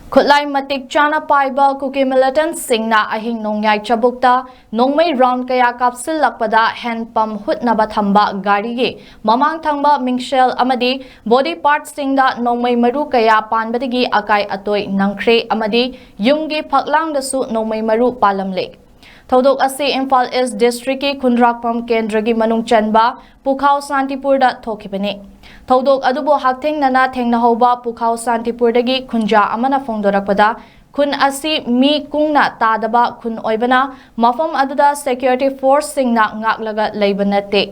KHUTLAI MATIK CHANA PAIBA Kuki Militant Singna Ahing Nongyai Chabukta Nongmei round kaya Kapshillakpada hand pump hutnaba thamba gari mamang thangba mingshel amadi body parts singda Nongmei maru kaya panbadagi akai atoi nangkhre amadi yumgi phaklang dasu Nongmei maru palamle Thodok ase Imphal East District ki Khundrakpam Kendragi manung chanba Pukhau Santipur da thokibani Thodok adubo haktheng nana thengnahoba Pukhau Santipur dagi khunja amana phongdorakpada khun asi mi kungna tadaba khun oibana mafam aduda security force singna ngaklaga leibanate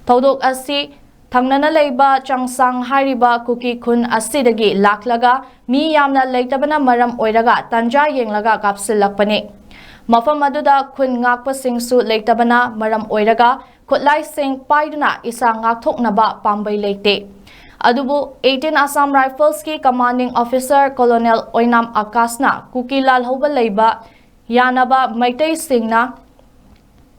Thodok asi Thangnana leiba changsang hairiba kuki khun asidagi laklaga mi yamna leitabana maram oiraga tanja yenglaga kapsillakpani Mafam aduda khun ngakpa singsu leitabana maram oiraga KHUTLAI sing paiduna isa ngakthoknaba pambai leite adubu 18 Assam Rifles ki commanding officer Colonel Oinam Akasna Kuki lalhoba leiba yanaba Maitai Singna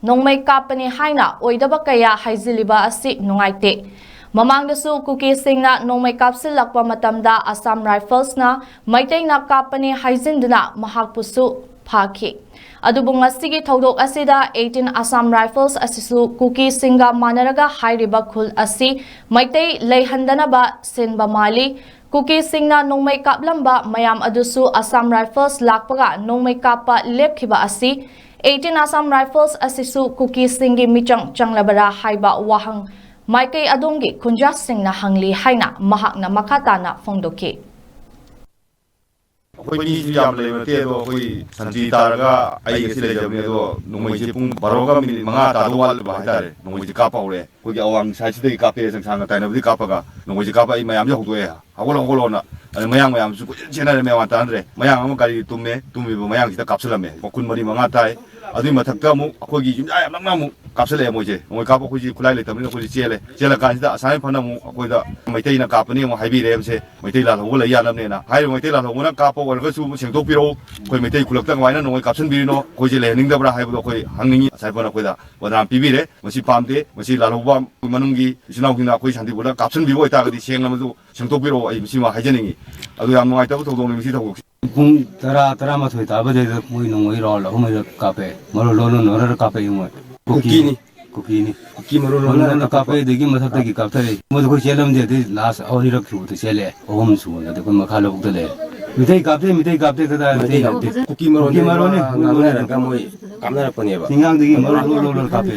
Nongmei kapani haina oidaba kaya haiziliba asi nungaite Mamangdasu Kuki Singna Nongmei kapsillakpa matamda Assam Rifles na Maitai na kapani haizinduna mahakpusu phaki Adubu ngasigi thodok asida 18 Assam Rifles asisu Kuki Singa manaraga hairiba khul asi Maitai leihandanaba sinba mali Kuki Singna Nongmei kaplamba mayam adusu Assam Rifles lakpaga Nongmei kappa lepkhiba asi 18 Assam Rifles asisu Kuki Singi michang changlabara haiba wahang Maikai adongi Kunja Singna hangli haina mahakna makatana phongdoki Koi jam le te do koi santi taraga ai ge sile jamne do nongmei ji pung baroga minit manga ta do wal ba tare nongmei ji ka paure koi awang sai side ka pe sang sang ta na bi ka pa ga nongmei ji ka pa ai mayam ji hokdo ya hagolo na mayang su chena le mewa ta andre mayang am kari tumme tummi bo mayang ji ta kapsulame kun mari manga tai adui mathakta mu koi gi jum ai nakna mu kapsule mo je moi ka pa koi ji khulai le tamni koi chele kan da asai phana mu koi da maitai na ka pani mo haibi re se maitai la ho la ya lam ne na hai maitai la ho na ka pa wal ga su sing tok piro koi maitai khulak ta waina noi kapsun bi no koi je le ning da bra hai bo koi hangning asai phana koi da wadam pi bi re masi pamde masi la ho ba manungi sinau hina koi santi bo da kapsun bi bo ta ga di seng lam du sing tok piro ai masi ma hai je ning adu yam ngai ta bo thong ni si thong Pung tara mathoi taba de moi nongoi ro la homai kape maro lo no ra kape mo kuki ni maro lo na kape de gi mathak de gi kapthare mo ko chelam de las auri rak thu de chele om su na de ko makhala buk de le mitai kapte da mitai kapte kuki maro ne ngam na ra ka moi kamna ra pani ba singang de gi maro lo kape